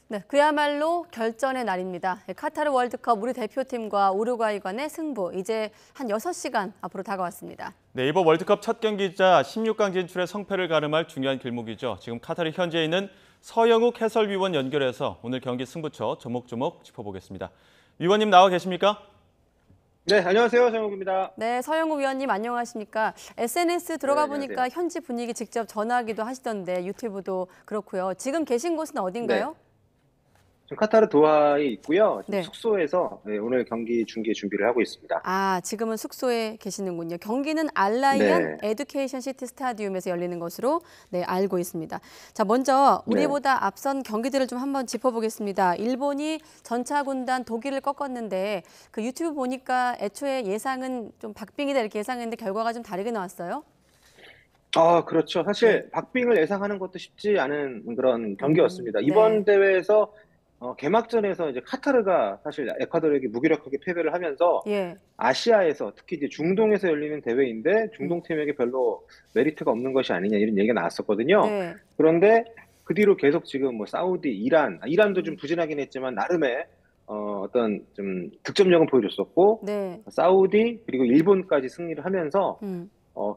네, 그야말로 결전의 날입니다. 카타르 월드컵 우리 대표팀과 우루과이 간의 승부, 이제 한 6시간 앞으로 다가왔습니다. 네, 이번 월드컵 첫 경기이자 16강 진출의 성패를 가름할 중요한 길목이죠. 지금 카타르 현지에 있는 서영욱 해설위원 연결해서 오늘 경기 승부처 조목조목 짚어보겠습니다. 위원님 나와 계십니까? 네, 안녕하세요. 서영욱입니다. 네, 서영욱 위원님 안녕하십니까? SNS 들어가 네, 보니까 안녕하세요. 현지 분위기 직접 전하기도 하시던데 유튜브도 그렇고요. 지금 계신 곳은 어딘가요? 지금 카타르 도하에 있고요. 지금 네. 숙소에서 오늘 경기 중계 준비를 하고 있습니다. 아, 지금은 숙소에 계시는군요. 경기는 알라이안 네. 에듀케이션 시티 스타디움에서 열리는 것으로 알고 있습니다. 자, 먼저 우리보다 앞선 경기들을 좀 한번 짚어보겠습니다. 일본이 전차 군단 독일을 꺾었는데 그 유튜브 보니까 애초에 예상은 좀 박빙이다 이렇게 예상했는데 결과가 좀 다르게 나왔어요. 그렇죠. 사실 박빙을 예상하는 것도 쉽지 않은 그런 경기였습니다. 네. 이번 대회에서 개막전에서 이제 카타르가 사실 에콰도르에게 무기력하게 패배를 하면서 예. 아시아에서 특히 이제 중동에서 열리는 대회인데 중동 팀에게 별로 메리트가 없는 것이 아니냐 이런 얘기가 나왔었거든요. 네. 그런데 그 뒤로 계속 지금 뭐 사우디, 이란도 좀 부진하긴 했지만 나름의 어떤 좀 득점력은 보여줬었고 네. 사우디 그리고 일본까지 승리를 하면서 음.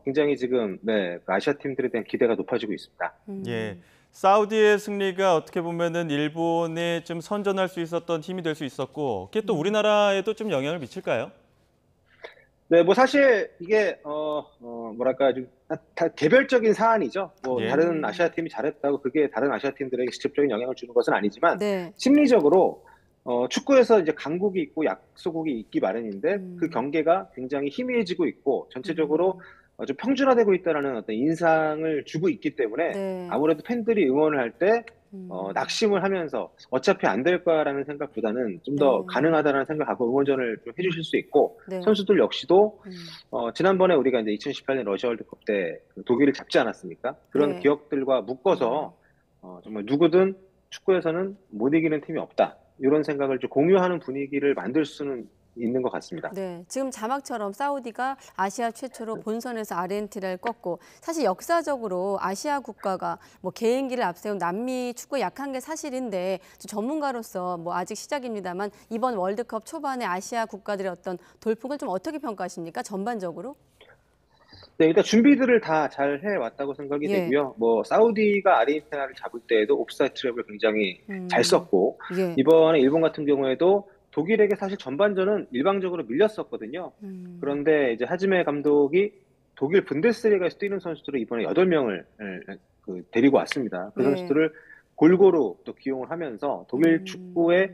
굉장히 지금 그 아시아 팀들에 대한 기대가 높아지고 있습니다. 예, 사우디의 승리가 어떻게 보면은 일본에 좀 선전할 수 있었던 힘이 될 수 있었고, 그게 또 우리나라에도 좀 영향을 미칠까요? 네, 뭐 사실 이게 뭐랄까 좀 다 개별적인 사안이죠. 뭐 예. 다른 아시아 팀이 잘했다고 그게 다른 아시아 팀들에게 직접적인 영향을 주는 것은 아니지만 네. 심리적으로 축구에서 이제 강국이 있고 약소국이 있기 마련인데 그 경계가 굉장히 희미해지고 있고 전체적으로 좀 평준화되고 있다는 어떤 인상을 주고 있기 때문에 네. 아무래도 팬들이 응원을 할 때 낙심을 하면서 어차피 안 될 거라는 생각보다는 좀 더 가능하다는 생각하고 응원전을 좀 해주실 수 있고 네. 선수들 역시도 지난번에 우리가 이제 2018년 러시아 월드컵 때그 독일을 잡지 않았습니까? 그런 네. 기억들과 묶어서 정말 누구든 축구에서는 못 이기는 팀이 없다. 이런 생각을 좀 공유하는 분위기를 만들 수는 있는 것 같습니다. 네, 지금 자막처럼 사우디가 아시아 최초로 본선에서 아르헨티나를 꺾고 사실 역사적으로 아시아 국가가 뭐 개인기를 앞세운 남미 축구 약한 게 사실인데 전문가로서 뭐 아직 시작입니다만 이번 월드컵 초반에 아시아 국가들의 어떤 돌풍을 좀 어떻게 평가하십니까? 전반적으로? 네, 일단 준비들을 다 잘 해왔다고 생각이 예. 되고요. 뭐 사우디가 아르헨티나를 잡을 때에도 옵사이드 트랩을 굉장히 잘 썼고 예. 이번에 일본 같은 경우에도 독일에게 사실 전반전은 일방적으로 밀렸었거든요. 그런데 이제 하지메 감독이 독일 분데스리가에서 뛰는 선수들을 이번에 8명을 데리고 왔습니다. 그 네. 선수들을 골고루 또 기용을 하면서 독일 축구에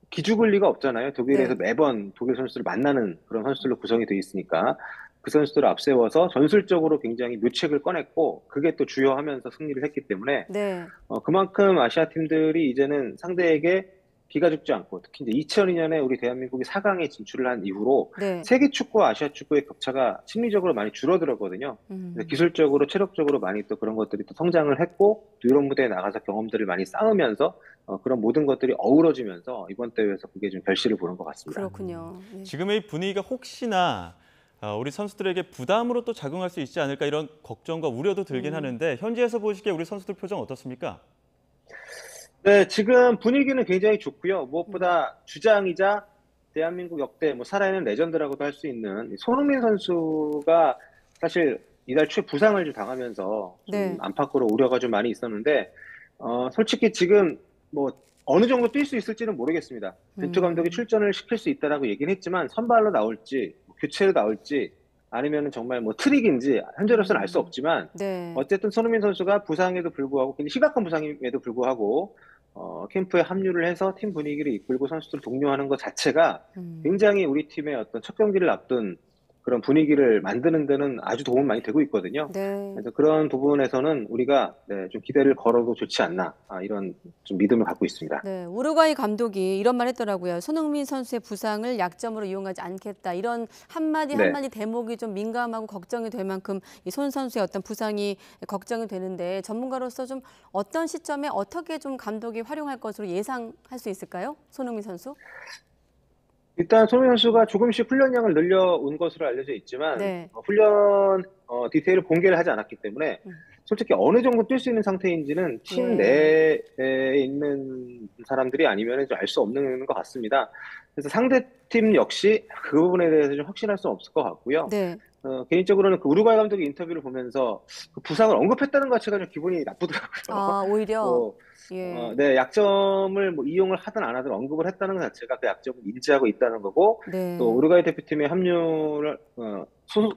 기죽을 리가 없잖아요. 독일에서 네. 매번 독일 선수들을 만나는 그런 선수들로 구성이 되어 있으니까 그 선수들을 앞세워서 전술적으로 굉장히 묘책을 꺼냈고 그게 또 주요하면서 승리를 했기 때문에 네. 그만큼 아시아 팀들이 이제는 상대에게 기가 죽지 않고 특히 이제 2002년에 우리 대한민국이 4강에 진출을 한 이후로 네. 세계 축구와 아시아 축구의 격차가 심리적으로 많이 줄어들었거든요. 그래서 기술적으로 체력적으로 많이 또 그런 것들이 또 성장을 했고 또 이런 무대에 나가서 경험들을 많이 쌓으면서 그런 모든 것들이 어우러지면서 이번 대회에서 그게 좀 결실을 보는 것 같습니다. 그렇군요. 네. 지금의 이 분위기가 혹시나 우리 선수들에게 부담으로 또 작용할 수 있지 않을까 이런 걱정과 우려도 들긴 하는데 현지에서 보시기에 우리 선수들 표정 어떻습니까? 네, 지금 분위기는 굉장히 좋고요. 무엇보다 주장이자 대한민국 역대 뭐 살아있는 레전드라고도 할 수 있는 손흥민 선수가 사실 이달 초에 부상을 좀 당하면서 좀 네. 안팎으로 우려가 좀 많이 있었는데 솔직히 지금 뭐 어느 정도 뛸 수 있을지는 모르겠습니다. 벤투 감독이 출전을 시킬 수 있다라고 얘기는 했지만 선발로 나올지 뭐 교체로 나올지 아니면 정말 뭐 트릭인지 현재로서는 알 수 없지만 네. 어쨌든 손흥민 선수가 부상에도 불구하고 굉장히 심각한 부상임에도 불구하고 캠프에 합류를 해서 팀 분위기를 이끌고 선수들을 독려하는 것 자체가 굉장히 우리 팀의 어떤 첫 경기를 앞둔 그런 분위기를 만드는 데는 아주 도움이 많이 되고 있거든요. 네. 그래서 그런 부분에서는 우리가 좀 기대를 걸어도 좋지 않나 이런 좀 믿음을 갖고 있습니다. 네, 우루과이 감독이 이런 말 했더라고요. 손흥민 선수의 부상을 약점으로 이용하지 않겠다. 이런 한마디 네. 한마디 대목이 좀 민감하고 걱정이 될 만큼 이 손 선수의 어떤 부상이 걱정이 되는데 전문가로서 좀 어떤 시점에 어떻게 좀 감독이 활용할 것으로 예상할 수 있을까요? 손흥민 선수? 일단 손흥민 선수가 조금씩 훈련량을 늘려온 것으로 알려져 있지만 네. 훈련 디테일을 공개를 하지 않았기 때문에 솔직히 어느 정도 뛸 수 있는 상태인지는 팀 예. 내에 있는 사람들이 아니면 알 수 없는 것 같습니다. 그래서 상대 팀 역시 그 부분에 대해서 좀 확신할 수 없을 것 같고요. 네. 개인적으로는 그 우루과이 감독의 인터뷰를 보면서 그 부상을 언급했다는 것 자체가 좀 기분이 나쁘더라고요. 아, 오히려. 뭐, 예. 네, 약점을 뭐 이용을 하든 안 하든 언급을 했다는 것 자체가 그 약점을 인지하고 있다는 거고, 또 네. 우루과이 대표팀의 합류를,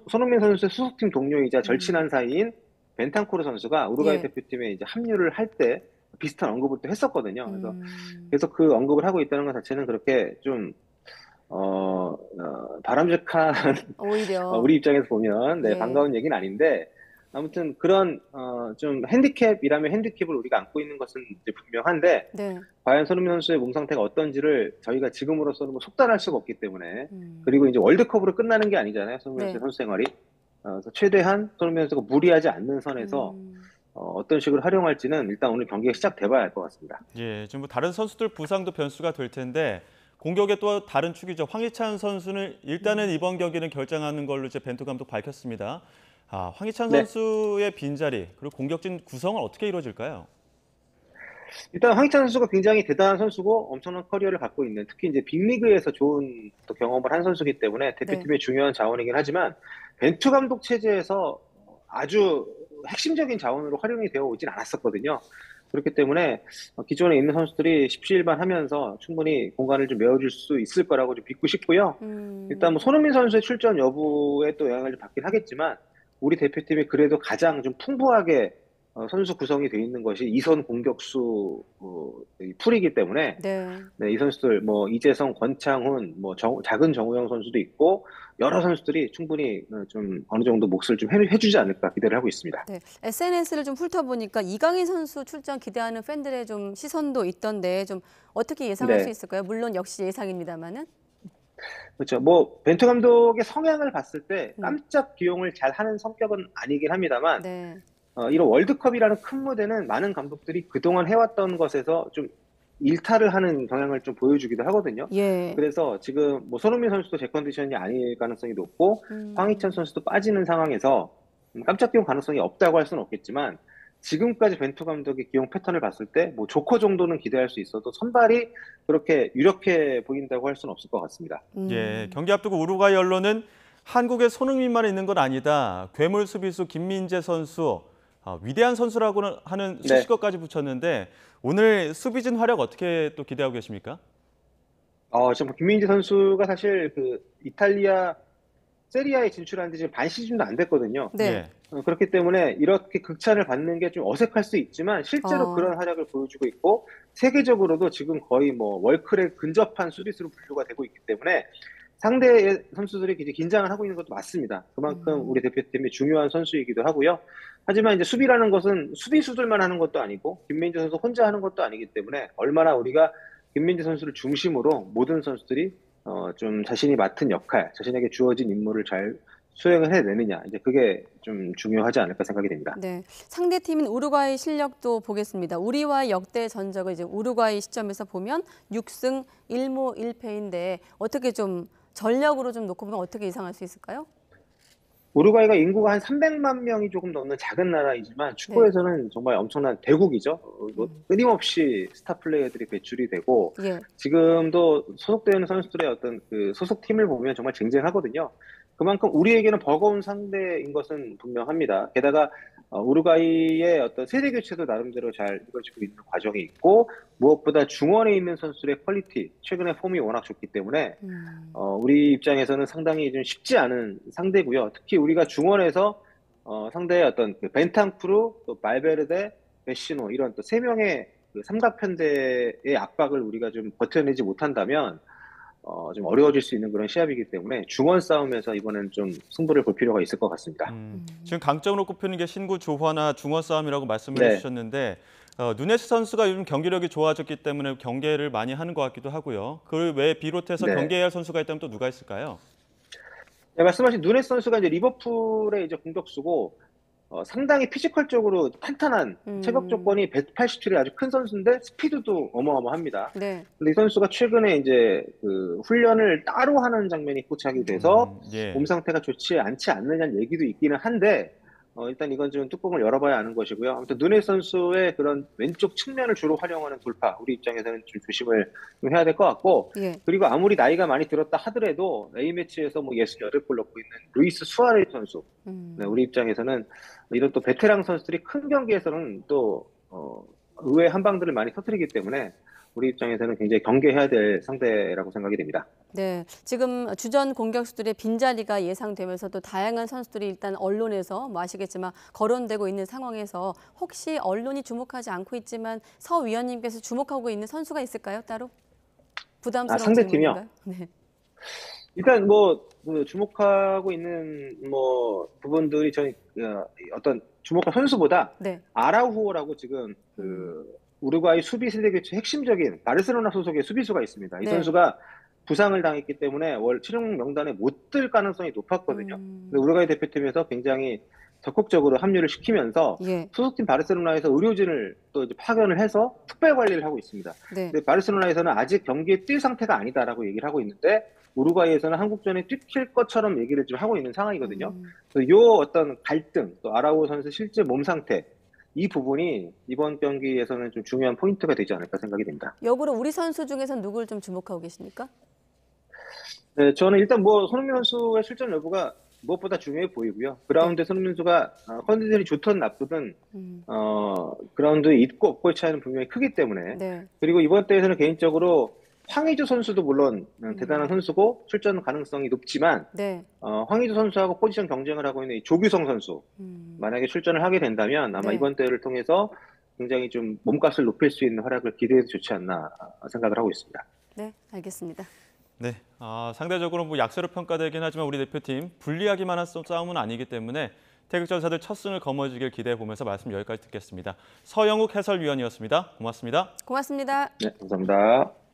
손흥민 선수의 소속팀 동료이자 절친한 음. 사이인 벤탄쿠르 선수가 우루과이 예. 대표팀에 이제 합류를 할 때 비슷한 언급을 또 했었거든요. 그래서 음. 계속 그 언급을 하고 있다는 것 자체는 그렇게 좀, 바람직한 오히려. 우리 입장에서 보면 네, 예. 반가운 얘기는 아닌데 아무튼 그런 좀 핸디캡이라면 핸디캡을 우리가 안고 있는 것은 이제 분명한데 네. 과연 손흥민 선수의 몸 상태가 어떤지를 저희가 지금으로서는 뭐 속단할 수가 없기 때문에 음. 그리고 이제 월드컵으로 끝나는 게 아니잖아요. 손흥민 선수의 네. 선수 생활이. 그래서 최대한 손흥민 선수가 무리하지 않는 선에서 음. 어떤 식으로 활용할지는 일단 오늘 경기가 시작돼봐야 할 것 같습니다. 예, 지금 뭐 다른 선수들 부상도 변수가 될 텐데 공격의 또 다른 축이죠. 황희찬 선수는 일단은 이번 경기는 결정하는 걸로 이제 벤투 감독 밝혔습니다. 아, 황희찬 네. 선수의 빈자리 그리고 공격진 구성은 어떻게 이루어질까요? 일단 황희찬 선수가 굉장히 대단한 선수고 엄청난 커리어를 갖고 있는 특히 이제 빅리그에서 좋은 또 경험을 한 선수이기 때문에 네. 대표팀의 중요한 자원이긴 하지만 벤투 감독 체제에서 아주 핵심적인 자원으로 활용이 되어 오진 않았었거든요. 그렇기 때문에 기존에 있는 선수들이 십시일반하면서 충분히 공간을 좀 메워줄 수 있을 거라고 좀 믿고 싶고요. 일단 뭐 손흥민 선수의 출전 여부에 또 영향을 좀 받긴 하겠지만 우리 대표팀이 그래도 가장 좀 풍부하게 선수 구성이 돼 있는 것이 이선 공격수 이 풀이기 때문에 네. 네, 이 선수들 뭐 이재성, 권창훈, 뭐 작은 정우영 선수도 있고 여러 선수들이 충분히 좀 어느 정도 몫을 좀 해주지 않을까 기대를 하고 있습니다. 네. SNS를 좀 훑어보니까 이강인 선수 출전 기대하는 팬들의 좀 시선도 있던데 좀 어떻게 예상할 수 네, 있을까요? 물론 역시 예상입니다만은. 그렇죠. 뭐 벤투 감독의 성향을 봤을 때 음. 깜짝 기용을 잘 하는 성격은 아니긴 합니다만 네. 이런 월드컵이라는 큰 무대는 많은 감독들이 그동안 해왔던 것에서 좀 일탈을 하는 경향을 좀 보여주기도 하거든요. 예. 그래서 지금 뭐 손흥민 선수도 제 컨디션이 아닐 가능성이 높고 황희찬 음. 선수도 빠지는 상황에서 깜짝 기용 가능성이 없다고 할 수는 없겠지만 지금까지 벤투 감독의 기용 패턴을 봤을 때 뭐 조커 정도는 기대할 수 있어도 선발이 그렇게 유력해 보인다고 할 수는 없을 것 같습니다. 예, 음. 경기 앞두고 우루과이 언론은 한국에 손흥민만 있는 건 아니다. 괴물 수비수 김민재 선수, 위대한 선수라고는 하는 네. 수식어까지 붙였는데 오늘 수비진 활약 어떻게 또 기대하고 계십니까? 지금 김민재 선수가 사실 그 이탈리아 세리아에 진출한 지 지금 반 시즌도 안 됐거든요. 네. 예. 그렇기 때문에 이렇게 극찬을 받는 게 좀 어색할 수 있지만 실제로 어. 그런 활약을 보여주고 있고 세계적으로도 지금 거의 뭐 월클에 근접한 수비수로 분류가 되고 있기 때문에 상대의 선수들이 이제 긴장을 하고 있는 것도 맞습니다. 그만큼 우리 대표팀이 중요한 선수이기도 하고요. 하지만 이제 수비라는 것은 수비수들만 하는 것도 아니고 김민재 선수 혼자 하는 것도 아니기 때문에 얼마나 우리가 김민재 선수를 중심으로 모든 선수들이 좀 자신이 맡은 역할, 자신에게 주어진 임무를 잘 수행을 해내느냐, 이제 그게 좀 중요하지 않을까 생각이 됩니다. 네. 상대 팀인 우루과이 실력도 보겠습니다. 우리와의 역대 전적을 이제 우루과이 시점에서 보면 6승 1무 1패인데 어떻게 좀 전력으로 좀 놓고 보면 어떻게 예상할 수 있을까요? 우루과이가 인구가 한 300만 명이 조금 넘는 작은 나라이지만 네. 축구에서는 정말 엄청난 대국이죠. 뭐 끊임없이 스타 플레이어들이 배출이 되고 예. 지금도 소속되어 있는 선수들의 어떤 그 소속팀을 보면 정말 쟁쟁하거든요. 그만큼 우리에게는 버거운 상대인 것은 분명합니다. 게다가 우루과이의 어떤 세대 교체도 나름대로 잘 이루어지고 있는 과정이 있고 무엇보다 중원에 있는 선수들의 퀄리티, 최근에 폼이 워낙 좋기 때문에 우리 입장에서는 상당히 좀 쉽지 않은 상대고요. 특히 우리가 중원에서 상대의 어떤 그 벤탄쿠르, 또 말베르데, 베시노 이런 또 세 명의 그 삼각편대의 압박을 우리가 좀 버텨내지 못한다면 좀 어려워질 수 있는 그런 시합이기 때문에 중원 싸움에서 이번엔 좀 승부를 볼 필요가 있을 것 같습니다. 지금 강점으로 꼽히는 게 신구 조화나 중원 싸움이라고 말씀을 네. 해주셨는데 누네스 선수가 요즘 경기력이 좋아졌기 때문에 경계를 많이 하는 것 같기도 하고요. 그 외에 비롯해서 네. 경계해야 할 선수가 있다면 또 누가 있을까요? 네, 말씀하신 누네스 선수가 이제 리버풀의 이제 공격수고 상당히 피지컬적으로 탄탄한 체격 조건이 187의 아주 큰 선수인데 스피드도 어마어마합니다. 네. 근데 이 선수가 최근에 이제 그 훈련을 따로 하는 장면이 포착이 돼서 예. 몸 상태가 좋지 않지 않느냐는 얘기도 있기는 한데 일단 이건 좀 뚜껑을 열어봐야 아는 것이고요. 아무튼 누네스 선수의 그런 왼쪽 측면을 주로 활용하는 돌파, 우리 입장에서는 좀 조심을 좀 해야 될 것 같고, 예. 그리고 아무리 나이가 많이 들었다 하더라도 A매치에서 뭐 68골 넣고 있는 루이스 수아레스 선수, 네, 우리 입장에서는 이런 또 베테랑 선수들이 큰 경기에서는 또 의외의 한방들을 많이 터뜨리기 때문에 우리 입장에서는 굉장히 경계해야 될 상대라고 생각이 됩니다. 네, 지금 주전 공격수들의 빈자리가 예상되면서 또 다양한 선수들이 일단 언론에서 뭐 아시겠지만 거론되고 있는 상황에서 혹시 언론이 주목하지 않고 있지만 서 위원님께서 주목하고 있는 선수가 있을까요? 따로? 부담스러운 상대팀이요? 질문인가요? 네. 일단 그 주목하고 있는 부분들이 저희 어떤 주목할 선수보다 네. 아라우호라고 지금 우루과이 수비 세대 교체 핵심적인 바르셀로나 소속의 수비수가 있습니다. 이 네. 선수가 부상을 당했기 때문에 월 출용 명단에 못 들 가능성이 높았거든요. 근데 우루과이 대표팀에서 굉장히 적극적으로 합류를 시키면서 예. 소속팀 바르셀로나에서 의료진을 또 이제 파견을 해서 특별 관리를 하고 있습니다. 네. 근데 바르셀로나에서는 아직 경기에 뛸 상태가 아니다라고 얘기를 하고 있는데 우루과이에서는 한국전에 뛰킬 것처럼 얘기를 좀 하고 있는 상황이거든요. 그래서 요 어떤 갈등, 또 아라우호 선수 실제 몸 상태, 이 부분이 이번 경기에서는 좀 중요한 포인트가 되지 않을까 생각이 됩니다. 역으로 우리 선수 중에서 누구를 좀 주목하고 계십니까? 네, 저는 일단 손흥민 선수의 실전 여부가 무엇보다 중요해 보이고요. 그라운드에 손흥민 선수가 컨디션이 좋든 나쁘든 그라운드에 있고 없고의 차이는 분명히 크기 때문에 네. 그리고 이번 대회에서는 개인적으로 황의조 선수도 물론 대단한 선수고 출전 가능성이 높지만 네. 황의조 선수하고 포지션 경쟁을 하고 있는 이 조규성 선수 만약에 출전을 하게 된다면 아마 네. 이번 대회를 통해서 굉장히 좀 몸값을 높일 수 있는 활약을 기대해도 좋지 않나 생각을 하고 있습니다. 네, 알겠습니다. 네, 상대적으로 뭐 약세로 평가되긴 하지만 우리 대표팀 불리하기만 한 싸움은 아니기 때문에 태극전사들 첫 승을 거머쥐길 기대해 보면서 말씀 여기까지 듣겠습니다. 서영욱 해설위원이었습니다. 고맙습니다. 고맙습니다. 네, 감사합니다.